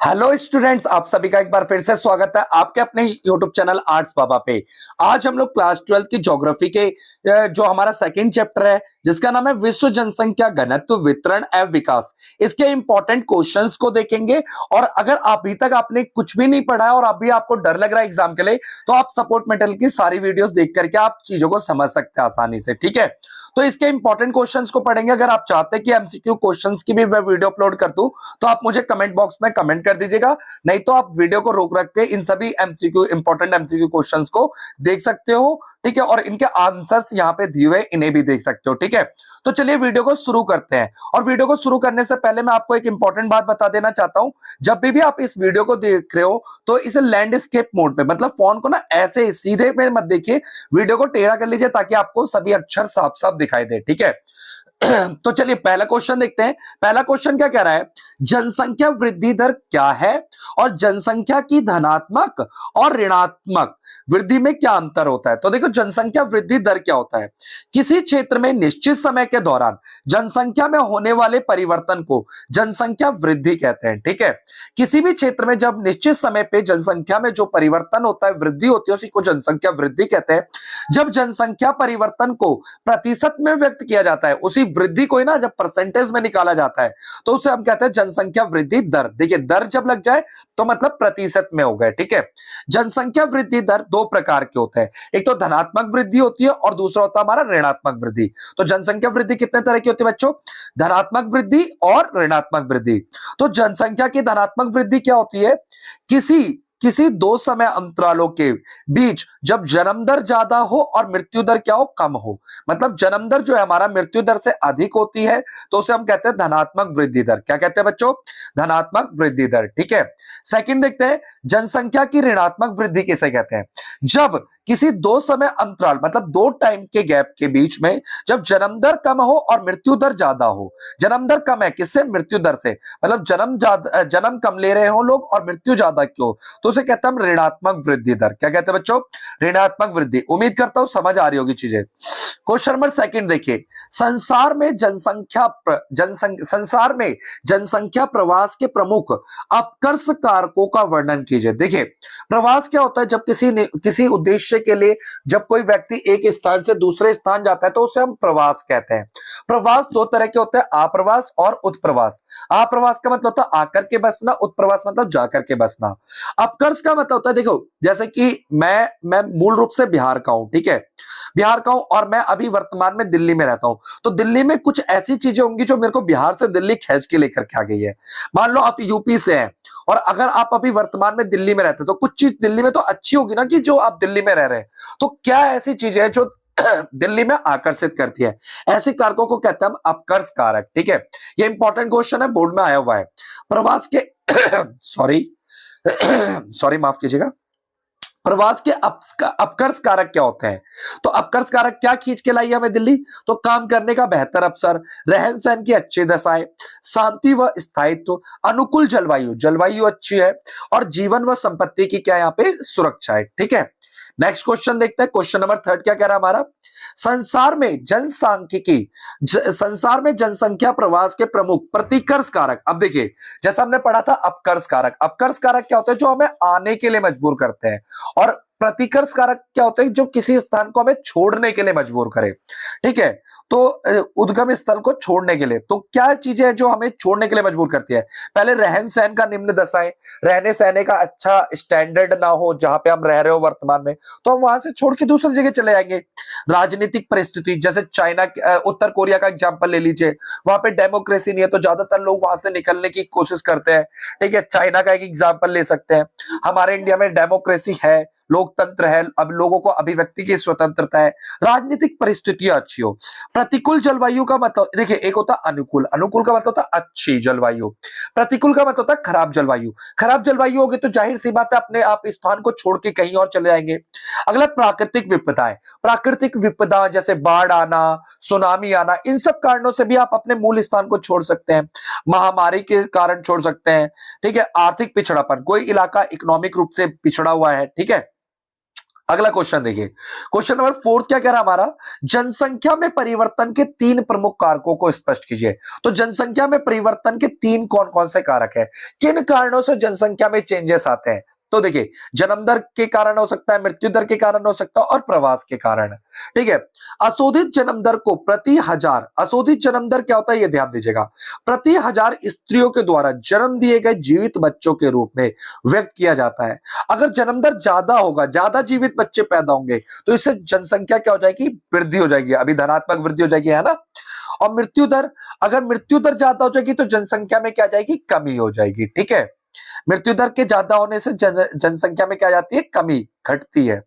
Hello students, आप सभी का एक बार फिर से स्वागत है आपके अपने यूट्यूब चैनल आर्ट्स बाबा पे। आज हम लोग क्लास 12 की ज्योग्राफी के जो हमारा सेकंड चैप्टर है जिसका नाम है विश्व जनसंख्या घनत्व वितरण एवं विकास, इसके इंपॉर्टेंट क्वेश्चंस को देखेंगे। और अगर अभी तक आपने कुछ भी नहीं पढ़ा है और अभी आपको डर लग रहा है एग्जाम के लिए, तो आप सपोर्ट मटेरियल की सारी वीडियोस देख करके आप चीजों को समझ सकते हैं आसानी से। ठीक है, तो इसके इंपॉर्टेंट क्वेश्चंस को पढ़ेंगे। अगर आप चाहते हैं कि एमसीक्यू क्वेश्चंस की भी मैं वीडियो अपलोड कर दूं तो आप मुझे कमेंट बॉक्स में कमेंट कर दीजिएगा, नहीं तो आप वीडियो को रोक रख के इन सभी एमसीक्यू इंपॉर्टेंट एमसीक्यू क्वेश्चंस को देख सकते हो। ठीक है, और इनके आंसर्स यहां पे दिए हुए इन्हें भी देख सकते हो। ठीक है, तो चलिए वीडियो को शुरू करते हैं। और वीडियो को शुरू करने से पहले मैं आपको एक इंपॉर्टेंट बात बता देना चाहता हूं। जब भी आप इस वीडियो को देख रहे हो तो इसे लैंडस्केप मोड पे, मतलब फोन को ना ऐसे सीधे पे मत देखिए, वीडियो को टेढ़ा कर लीजिए ताकि आपको सभी अक्षर साफ साफ दिखाई दे। ठीक है, तो चलिए पहला क्वेश्चन देखते हैं। पहला क्वेश्चन क्या कह रहा है, जनसंख्या वृद्धि दर क्या है और जनसंख्या की धनात्मक और ऋणात्मक वृद्धि में क्या अंतर होता है। तो देखो, जनसंख्या वृद्धि दर क्या होता है, किसी क्षेत्र में निश्चित समय के दौरान जनसंख्या में होने वाले परिवर्तन को जनसंख्या वृद्धि कहते हैं। ठीक है, किसी भी क्षेत्र में जब निश्चित समय पे जनसंख्या में जो परिवर्तन होता है, वृद्धि होती है, उसी को जनसंख्या वृद्धि कहते हैं। जब जनसंख्या परिवर्तन को प्रतिशत में व्यक्त किया जाता है, उसी वृद्धि को ही ना जब परसेंटेज में निकाला जाता है तो उसे हम कहते हैं जनसंख्या वृद्धि दर। देखिए, दर जब लग जाए तो मतलब प्रतिशत में हो गए। ठीक है, जनसंख्या वृद्धि दर दो प्रकार के होते हैं, एक तो धनात्मक वृद्धि होती है और दूसरा होता है हमारा ऋणात्मक वृद्धि। तो जनसंख्या वृद्धि कितने तरह की होती है बच्चों, धनात्मक वृद्धि और ऋणात्मक वृद्धि। तो जनसंख्या की धनात्मक वृद्धि क्या होती है, किसी किसी दो समय अंतरालों के बीच जब जन्म दर ज्यादा हो और मृत्यु दर क्या हो, कम हो। मतलब जन्म दर जो है हमारा मृत्यु दर से अधिक होती है तो उसे हम कहते हैं धनात्मक वृद्धि दर। क्या कहते हैं बच्चों, धनात्मक वृद्धि दर। ठीक है, सेकंड देखते हैं, जनसंख्या की ऋणात्मक वृद्धि किसे कहते हैं, जब किसी दो समय अंतराल मतलब दो टाइम के गैप के बीच में जब जन्म दर कम हो और मृत्यु दर ज्यादा हो। जन्म दर कम है किससे, मृत्यु दर से, मतलब जन्म कम ले रहे हो लोग और मृत्यु ज्यादा क्यों, तो उसे कहते हैं हम ऋणात्मक वृद्धि दर। क्या कहते हैं बच्चों, ऋणात्मक वृद्धि। उम्मीद करता हूं समझ आ रही होगी चीजें। क्वेश्चन नंबर सेकंड देखिए, संसार में जनसंख्या प्रवास के प्रमुख अपकर्ष कारकों का वर्णन कीजिए। देखिए, प्रवास क्या होता है, जब किसी उद्देश्य के लिए जब कोई व्यक्ति एक स्थान से दूसरे स्थान जाता है तो उसे हम प्रवास कहते हैं। प्रवास दो तरह के होते हैं, आप्रवास और उत्प्रवास। आप्रवास का मतलब होता है आकर के बसना, उत्प्रवास मतलब जाकर के बसना। अपकर्ष का मतलब होता है, देखो जैसे कि मैं मूल रूप से बिहार का हूं। ठीक है, बिहार का हूं और मैं अभी वर्तमान में दिल्ली में रहता हूं, तो दिल्ली में कुछ ऐसी चीजें होंगी जो मेरे को बिहार से दिल्ली खींच के लेकर के आ गई है। मान लो आप यूपी से हैं और अगर आप अभी वर्तमान में दिल्ली में रहते हैं तो कुछ चीज दिल्ली में तो अच्छी होगी ना कि जो आप दिल्ली में रह रहे हैं, तो क्या ऐसी चीजें हैं जो दिल्ली में आकर्षित करती है, ऐसे कारकों को कहते हैं हम अपकर्ष कारक। ठीक है, ये इंपॉर्टेंट क्वेश्चन है, बोर्ड में आया हुआ है। प्रवास के सॉरी सॉरी माफ कीजिएगा, प्रवास के अपकर्ष कारक क्या होते हैं, तो अपकर्ष कारक क्या खींच के लाई है हमें दिल्ली, तो काम करने का बेहतर अवसर, रहन सहन की अच्छी दशाएं, शांति व स्थायित्व, अनुकूल जलवायु, जलवायु अच्छी है, और जीवन व संपत्ति की क्या यहाँ पे सुरक्षा है। ठीक है, नेक्स्ट क्वेश्चन देखते हैं। क्वेश्चन नंबर थर्ड क्या कह रहा है हमारा, संसार में जनसंख्या प्रवास के प्रमुख प्रतिकर्ष कारक। अब देखिए, जैसा हमने पढ़ा था अपकर्ष कारक, अपकर्ष कारक क्या होते हैं, जो हमें आने के लिए मजबूर करते हैं, और प्रतिकर्ष कारक क्या होते हैं, जो किसी स्थान को हमें छोड़ने के लिए मजबूर करे। ठीक है, तो उद्गम स्थल को छोड़ने के लिए, तो क्या चीजें हैं जो हमें छोड़ने के लिए मजबूर करती है, पहले रहन सहन का निम्न दशाएं, रहने सहने का अच्छा स्टैंडर्ड ना हो जहां पे हम रह रहे हो वर्तमान में, तो हम वहां से छोड़ के दूसरी जगह चले जाएंगे। राजनीतिक परिस्थिति, जैसे चाइना उत्तर कोरिया का एग्जांपल ले लीजिए, वहां पे डेमोक्रेसी नहीं है तो ज्यादातर लोग वहां से निकलने की कोशिश करते हैं। ठीक है, चाइना का एक एग्जांपल ले सकते हैं। हमारे इंडिया में डेमोक्रेसी है, लोकतंत्र है, अब लोगों को अभिव्यक्ति की स्वतंत्रता है, राजनीतिक परिस्थितियां अच्छी हो। प्रतिकूल जलवायु का मतलब, देखिए एक होता है अनुकूल, अनुकूल का मतलब होता है अच्छी जलवायु, प्रतिकूल का मतलब होता है खराब जलवायु। खराब जलवायु होगी तो जाहिर सी बात है अपने आप स्थान को छोड़ के कहीं और चले जाएंगे। अगला प्राकृतिक विपदाएं, प्राकृतिक विपदा जैसे बाढ़ आना, सुनामी आना, इन सब कारणों से भी आप अपने मूल स्थान को छोड़ सकते हैं। महामारी के कारण छोड़ सकते हैं। ठीक है, आर्थिक पिछड़ापन, कोई इलाका इकोनॉमिक रूप से पिछड़ा हुआ है, ठीक है, अगला क्वेश्चन देखिए, क्वेश्चन नंबर 4 क्या कह रहा है हमारा, जनसंख्या में परिवर्तन के 3 प्रमुख कारकों को स्पष्ट कीजिए। तो जनसंख्या में परिवर्तन के 3 कौन कौन से कारक है, किन कारणों से जनसंख्या में चेंजेस आते हैं। तो देखिए, जन्म दर के कारण हो सकता है, मृत्यु दर के कारण हो सकता है, और प्रवास के कारण। ठीक है, अशोधित जन्म दर को प्रति हजार, अशोधित जन्म दर क्या होता है ये ध्यान दीजिएगा, प्रति हजार स्त्रियों के द्वारा जन्म दिए गए जीवित बच्चों के रूप में व्यक्त किया जाता है। अगर जन्म दर ज्यादा होगा, ज्यादा जीवित बच्चे पैदा होंगे, तो इससे जनसंख्या क्या हो जाएगी, वृद्धि हो जाएगी, अभी धनात्मक वृद्धि हो जाएगी, है ना। और मृत्यु दर, अगर मृत्यु दर ज्यादा हो जाएगी तो जनसंख्या में क्या जाएगी, कमी हो जाएगी। ठीक है, मृत्यु दर के ज्यादा होने से जनसंख्या में क्या जाती है, कमी घटती है।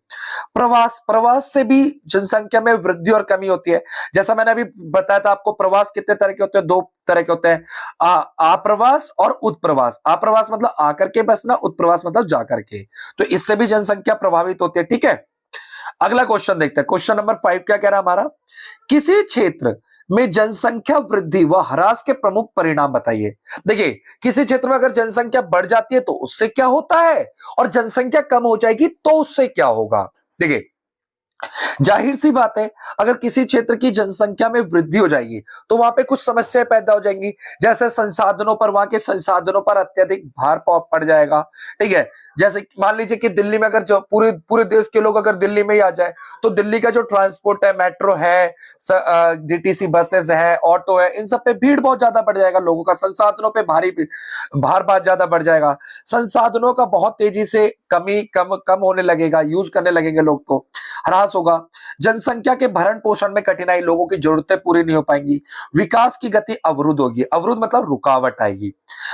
प्रवास, प्रवास से भी जनसंख्या में वृद्धि और कमी होती है। जैसा मैंने अभी बताया था आपको, प्रवास कितने तरह के होते हैं, 2 तरह के होते हैं, आप्रवास और उत्प्रवास। आप्रवास मतलब आकर के बसना, उत्प्रवास मतलब जाकर के। तो इससे भी जनसंख्या प्रभावित होती है। ठीक है, अगला क्वेश्चन देखते हैं, क्वेश्चन नंबर 5 क्या कह रहा है हमारा, किसी क्षेत्र में जनसंख्या वृद्धि व ह्रास के प्रमुख परिणाम बताइए। देखिए, किसी क्षेत्र में अगर जनसंख्या बढ़ जाती है तो उससे क्या होता है, और जनसंख्या कम हो जाएगी तो उससे क्या होगा। देखिए, जाहिर सी बात है, अगर किसी क्षेत्र की जनसंख्या में वृद्धि हो जाएगी तो वहां पे कुछ समस्याएं पैदा हो जाएंगी, जैसे संसाधनों पर, वहां के संसाधनों पर अत्यधिक भार पड़ जाएगा। ठीक है, जैसे मान लीजिए कि दिल्ली में अगर जो पूरे पूरे देश के लोग अगर दिल्ली में ही आ जाए, तो दिल्ली का जो ट्रांसपोर्ट है, मेट्रो है, डीटीसी बसेस है, ऑटो है, इन सब पे भीड़ बहुत ज्यादा बढ़ जाएगा, लोगों का संसाधनों पे भार बहुत ज्यादा बढ़ जाएगा। संसाधनों का बहुत तेजी से कम होने लगेगा, यूज करने लगेंगे लोग, तो ह्रास होगा। जनसंख्या के भरण पोषण में कठिनाई, लोगों की जरूरतें पूरी नहीं हो पाएंगी। विकास की गति अवरुद्ध होगी, अवरुद्ध मतलब रुकावट आएगी।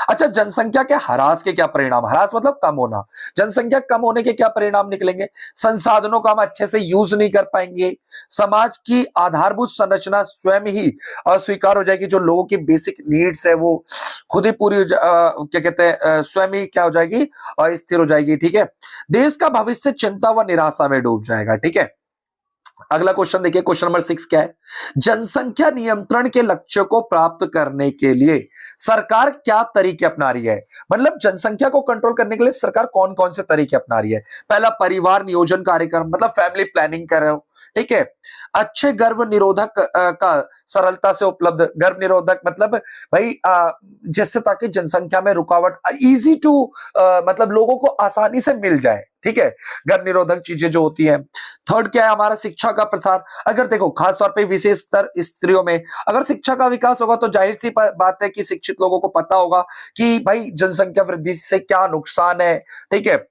अच्छा, जनसंख्या के ह्रास के क्या परिणाम, ह्रास मतलब कम होना, जनसंख्या कम होने के क्या परिणाम निकलेंगे, संसाधनों का हम अच्छे से यूज नहीं कर पाएंगे, समाज की आधारभूत संरचना स्वयं ही अस्वीकार हो जाएगी, जो लोगों की बेसिक नीड्स है वो खुद ही पूरी क्या कहते हैं, स्वयं ही क्या हो जाएगी, अस्थिर हो जाएगी। ठीक है, देश का भविष्य चिंता व निराशा में डूब जाएगा। ठीक है, अगला क्वेश्चन देखिए, क्वेश्चन नंबर 6 क्या है, जनसंख्या नियंत्रण के लक्ष्य को प्राप्त करने के लिए सरकार क्या तरीके अपना रही है। मतलब जनसंख्या को कंट्रोल करने के लिए सरकार कौन कौन से तरीके अपना रही है। पहला, परिवार नियोजन कार्यक्रम, मतलब फैमिली प्लानिंग कर रहे हो। ठीक है, अच्छे गर्भ निरोधक का सरलता से उपलब्ध, गर्भ निरोधक मतलब भाई जिससे ताकि जनसंख्या में रुकावट इजी टू मतलब लोगों को आसानी से मिल जाए। ठीक है, गर्भ निरोधक चीजें जो होती है। थर्ड क्या है हमारा, शिक्षा का प्रसार। अगर देखो, खासतौर पे विशेष स्तर स्त्रियों में अगर शिक्षा का विकास होगा तो जाहिर सी बात है कि शिक्षित लोगों को पता होगा कि भाई जनसंख्या वृद्धि से क्या नुकसान है। ठीक है,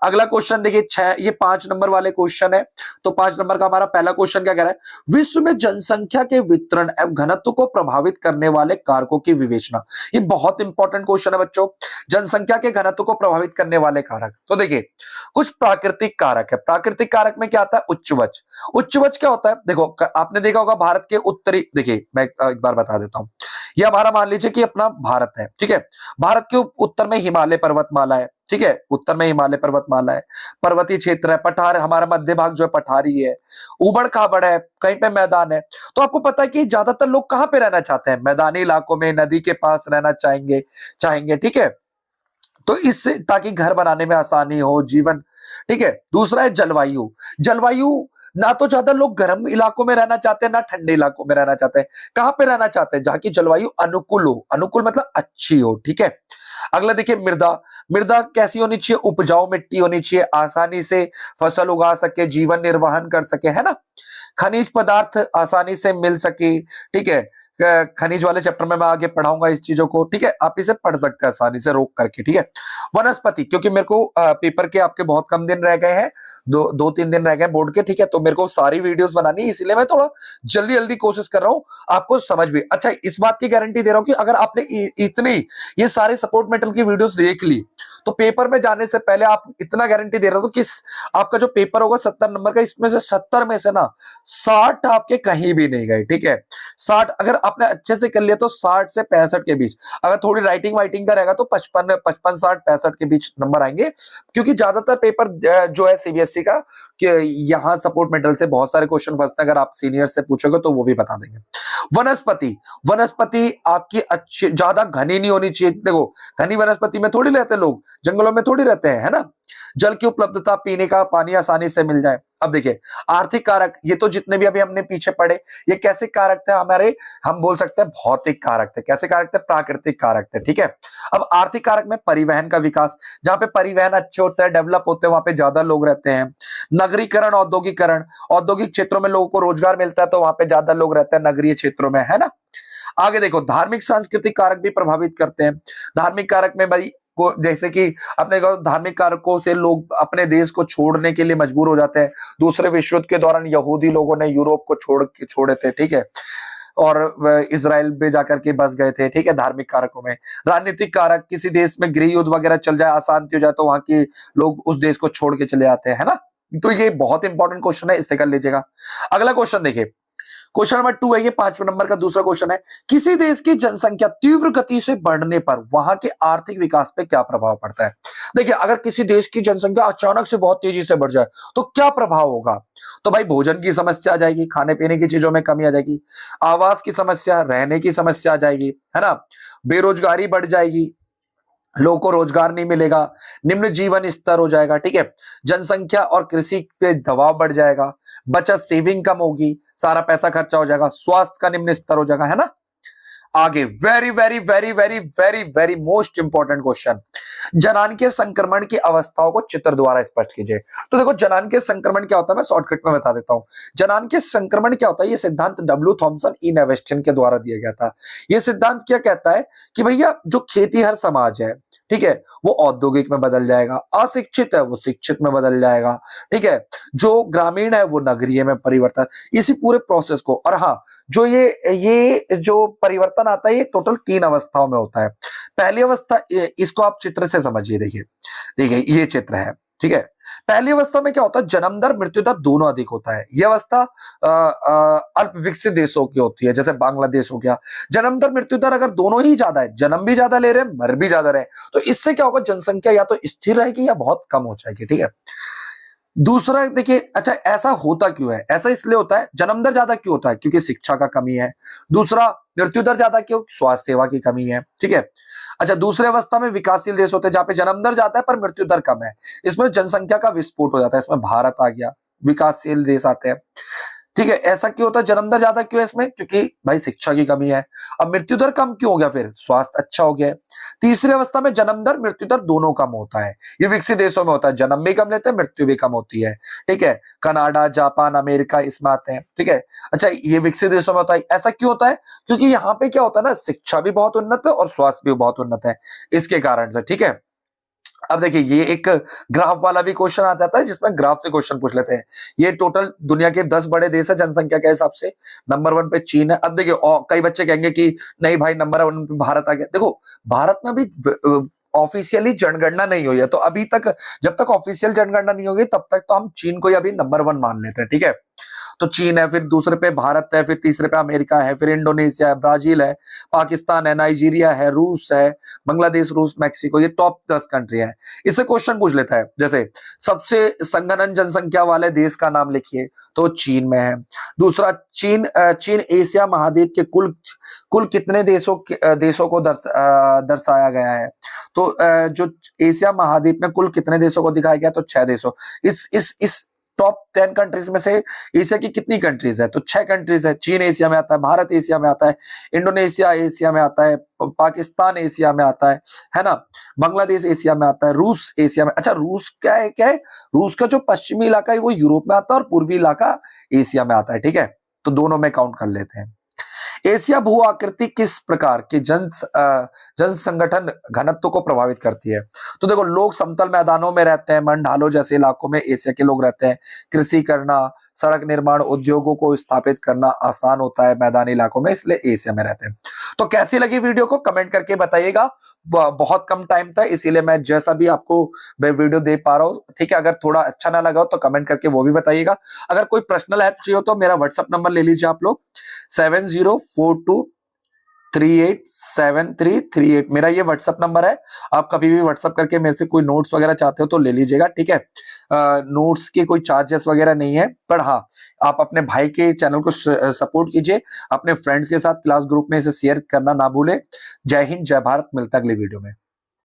अगला क्वेश्चन देखिए, 6, ये 5 नंबर वाले क्वेश्चन है। तो 5 नंबर का हमारा पहला क्वेश्चन क्या कह रहा है, विश्व में जनसंख्या के वितरण एवं घनत्व को प्रभावित करने वाले कारकों की विवेचना। ये बहुत इंपॉर्टेंट क्वेश्चन है बच्चों, जनसंख्या के घनत्व को प्रभावित करने वाले कारक। तो देखिए, कुछ प्राकृतिक कारक है। प्राकृतिक कारक में क्या आता है, उच्चवच। उच्चवच क्या होता है, देखो आपने देखा होगा भारत के उत्तरी, देखिए मैं एक बार बता देता हूं, ये हमारा मान लीजिए कि अपना भारत है। ठीक है, भारत के उत्तर में हिमालय पर्वतमाला है। ठीक है, उत्तर में हिमालय पर्वतमाला है, पर्वतीय क्षेत्र है, पठार, हमारा मध्य भाग जो है पठारी है, उबड़ खाबड़ है, कहीं पे मैदान है। तो आपको पता है कि ज्यादातर लोग कहां पे रहना चाहते हैं, मैदानी इलाकों में, नदी के पास रहना चाहेंगे। ठीक है, तो इससे ताकि घर बनाने में आसानी हो, जीवन। ठीक है, दूसरा है जलवायु। जलवायु, ना तो ज्यादा लोग गर्म इलाकों में रहना चाहते हैं, ना ठंडे इलाकों में रहना चाहते हैं। कहां पे रहना चाहते हैं, जहां की जलवायु अनुकूल हो, अनुकूल मतलब अच्छी हो। ठीक है, अगला देखिए, मृदा। मृदा कैसी होनी चाहिए, उपजाऊ मिट्टी होनी चाहिए, आसानी से फसल उगा सके, जीवन निर्वहन कर सके, है ना। खनिज पदार्थ आसानी से मिल सके। ठीक है, खनिज वाले चैप्टर में मैं आगे पढ़ाऊंगा इस चीजों को। ठीक है, आप इसे पढ़ सकते हैं आसानी से रोक करके। ठीक है, वनस्पति, क्योंकि मेरे को पेपर के आपके बहुत कम दिन रह गए हैं, 2-3 दिन रह गए बोर्ड के। ठीक है, तो मेरे को सारी वीडियोस बनानी है, इसीलिए मैं थोड़ा जल्दी जल्दी कोशिश कर रहा हूं आपको समझ भी। अच्छा, इस बात की गारंटी दे रहा हूं कि अगर आपने इतनी ये सारे सपोर्ट मेटल की वीडियोस देख ली तो पेपर में जाने से पहले आप, इतना गारंटी दे रहा हूं कि आपका जो पेपर होगा 70 नंबर का, इसमें से 70 में से ना 60 आपके कहीं भी नहीं गए। ठीक है, 60 अगर आपने अच्छे से कर लिया तो 60 से 65 के बीच, अगर थोड़ी राइटिंग वाइटिंग का रहेगा तो 55, 60, 65 के बीच नंबर आएंगे। क्योंकि ज्यादातर पेपर जो है सीबीएसई का, कि यहां सपोर्ट मेटल से बहुत सारे क्वेश्चन फंसते हैं, अगर आप सीनियर से पूछोगे तो वो भी बता देंगे। वनस्पति, वनस्पति आपकी अच्छी, ज्यादा घनी नहीं होनी चाहिए। देखो, घनी वनस्पति में थोड़ी रहते लोग, जंगलों में थोड़ी रहते हैं, है ना। जल की उपलब्धता, पीने का पानी आसानी से मिल जाए। अब देखिए आर्थिक कारक, ये तो जितने भी अभी हमने पीछे पढ़े ये कैसे कारक थे हमारे, हम बोल सकते हैं भौतिक कारक थे। कैसे कारक थे? प्राकृतिक कारक थे, ठीक है। अब आर्थिक कारक में परिवहन का विकास, जहां पे परिवहन अच्छे होते हैं, डेवलप होते हैं, वहां पे ज्यादा लोग रहते हैं। नगरीकरण, औद्योगिकरण, औद्योगिक क्षेत्रों में लोगों को रोजगार मिलता है तो वहां पे ज्यादा लोग रहते हैं नगरीय क्षेत्रों में, है ना। आगे देखो धार्मिक सांस्कृतिक कारक भी प्रभावित करते हैं। धार्मिक कारक में भाई को, जैसे कि अपने धार्मिक कारकों से लोग अपने देश को छोड़ने के लिए मजबूर हो जाते हैं। दूसरे विश्व युद्ध के दौरान यहूदी लोगों ने यूरोप को छोड़े थे, ठीक है, और इजराइल में जाकर के बस गए थे, ठीक है। धार्मिक कारकों में राजनीतिक कारक, किसी देश में गृह युद्ध वगैरह चल जाए, अशांति हो जाए तो वहां के लोग उस देश को छोड़ के चले आते हैं, है ना। तो ये बहुत इंपॉर्टेंट क्वेश्चन है, इससे कर लीजिएगा। अगला क्वेश्चन देखिए, क्वेश्चन नंबर 2 है, ये 5वें नंबर का दूसरा क्वेश्चन है। किसी देश की जनसंख्या तीव्र गति से बढ़ने पर वहां के आर्थिक विकास पे क्या प्रभाव पड़ता है? देखिए अगर किसी देश की जनसंख्या अचानक से बहुत तेजी से बढ़ जाए तो क्या प्रभाव होगा? तो भाई भोजन की समस्या आ जाएगी, खाने पीने की चीजों में कमी आ जाएगी, आवास की समस्या, रहने की समस्या आ जाएगी, है ना, बेरोजगारी बढ़ जाएगी, लोगों को रोजगार नहीं मिलेगा, निम्न जीवन स्तर हो जाएगा, ठीक है, जनसंख्या और कृषि पे दबाव बढ़ जाएगा, बचत सेविंग कम होगी, सारा पैसा खर्चा हो जाएगा, स्वास्थ्य का निम्न स्तर हो जाएगा, है ना। आगे very very very very very very most important question, जनांकीय संक्रमण की अवस्थाओं को चित्र द्वारा स्पष्ट कीजिए। तो देखो जनांकीय संक्रमण क्या होता है, मैं शॉर्टकट में बता देता हूं। जनांकीय संक्रमण क्या होता है, ये सिद्धांत डब्ल्यू थॉमसन ई नेवेस्टन के द्वारा दिया गया था। ये सिद्धांत क्या कहता है कि भैया जो खेतीहर समाज है, ठीक है, वो औद्योगिक में बदल जाएगा, अशिक्षित है वो शिक्षित में बदल जाएगा, ठीक है, जो ग्रामीण है वो नगरीय में परिवर्तन, इसी पूरे प्रोसेस को। और हाँ, जो ये जो परिवर्तन आता है ये टोटल 3 अवस्थाओं में होता है। पहली अवस्था, इसको आप चित्र से समझिए, देखिए देखिए ये चित्र है, ठीक है। पहली अवस्था में क्या होता है, जन्म दर मृत्यु दर दोनों अधिक होता है। यह अवस्था अल्प विकसित देशों की होती है, जैसे बांग्लादेश हो गया। जन्म दर मृत्यु दर अगर दोनों ही ज्यादा है, जन्म भी ज्यादा ले रहे हैं, मर भी ज्यादा रहे, तो इससे क्या होगा, जनसंख्या या तो स्थिर रहेगी या बहुत कम हो जाएगी, ठीक है। दूसरा देखिए, अच्छा ऐसा होता क्यों है? ऐसा इसलिए होता है, जन्म दर ज्यादा क्यों होता है? क्योंकि शिक्षा का कमी है। दूसरा, मृत्यु दर ज्यादा क्यों? स्वास्थ्य सेवा की कमी है, ठीक है। अच्छा, दूसरे अवस्था में विकासशील देश होते हैं जहां पे जन्म दर ज्यादा है पर मृत्यु दर कम है, इसमें जनसंख्या का विस्फोट हो जाता है, इसमें भारत आ गया, विकासशील देश आते हैं, ठीक है। ऐसा क्यों होता है, जन्म दर ज्यादा क्यों है इसमें? क्योंकि भाई शिक्षा की कमी है। अब मृत्यु दर कम क्यों हो गया? फिर स्वास्थ्य अच्छा हो गया है। तीसरी अवस्था में जन्म दर मृत्यु दर दोनों कम होता है, ये विकसित देशों में होता है, जन्म भी कम लेते हैं, मृत्यु भी कम होती है, ठीक है। कनाडा, जापान, अमेरिका इसमें आते हैं, ठीक है। अच्छा, ये विकसित देशों में होता है। ऐसा क्यों होता है? क्योंकि यहाँ पे क्या होता है ना, शिक्षा भी बहुत उन्नत है और स्वास्थ्य भी बहुत उन्नत है, इसके कारण से, ठीक है। अब देखिए ये एक ग्राफ वाला भी क्वेश्चन आ जाता है जिसमें ग्राफ से क्वेश्चन पूछ लेते हैं। ये टोटल दुनिया के 10 बड़े देश है जनसंख्या के हिसाब से, नंबर 1 पे चीन है। अब देखिए कई बच्चे कहेंगे कि नहीं भाई नंबर 1 पे भारत आ गया। देखो भारत में भी ऑफिशियली जनगणना नहीं हुई है, तो अभी तक जब तक ऑफिशियल जनगणना नहीं होगी तब तक तो हम चीन को ही अभी नंबर 1 मान लेते हैं, ठीक है। तो चीन है, फिर दूसरे पे भारत है, फिर तीसरे पे अमेरिका है, फिर इंडोनेशिया है, ब्राजील है, पाकिस्तान है, नाइजीरिया है, रूस है, बांग्लादेश, रूस, मैक्सिको, ये टॉप 10 कंट्री है। इससे क्वेश्चन पूछ लेता है, जैसे सबसे संघनन जनसंख्या वाले देश का नाम लिखिए, तो चीन में है। दूसरा, चीन एशिया महाद्वीप के कुल कितने देशों को दर्शाया गया है? तो जो एशिया महाद्वीप में कुल कितने देशों को दिखाया गया? तो 6 देशों। इस टॉप 10 कंट्रीज में से एशिया की कितनी कंट्रीज है? तो 6 कंट्रीज है। चीन एशिया में आता है, भारत एशिया में आता है, इंडोनेशिया एशिया में आता है, पाकिस्तान एशिया में आता है ना, बांग्लादेश एशिया में आता है, रूस एशिया में। अच्छा, रूस क्या है? रूस का जो पश्चिमी इलाका है वो यूरोप में आता है और पूर्वी इलाका एशिया में आता है, ठीक है। तो दोनों में काउंट कर लेते हैं। एशिया भू आकृति किस प्रकार के जन संगठन घनत्व को प्रभावित करती है? तो देखो, लोग समतल मैदानों में रहते हैं, मन ढालों जैसे इलाकों में एशिया के लोग रहते हैं। कृषि करना, सड़क निर्माण, उद्योगों को स्थापित करना आसान होता है मैदानी इलाकों में, इसलिए एशिया में रहते हैं। तो कैसी लगी वीडियो को कमेंट करके बताइएगा। बहुत कम टाइम था इसीलिए मैं जैसा भी आपको मैं वीडियो दे पा रहा हूँ, ठीक है। अगर थोड़ा अच्छा ना लगा हो तो कमेंट करके वो भी बताइएगा। अगर कोई पर्सनल हेल्प चाहिए हो तो मेरा व्हाट्सएप नंबर ले लीजिए आप लोग, 7042387338, मेरा ये व्हाट्सएप नंबर है। आप कभी भी व्हाट्सएप करके मेरे से कोई नोट्स वगैरह चाहते हो तो ले लीजिएगा, ठीक है। नोट्स के कोई चार्जेस वगैरह नहीं है, पर हाँ आप अपने भाई के चैनल को सपोर्ट कीजिए, अपने फ्रेंड्स के साथ क्लास ग्रुप में इसे शेयर करना ना भूले। जय हिंद, जय भारत, मिलता है अगली वीडियो में।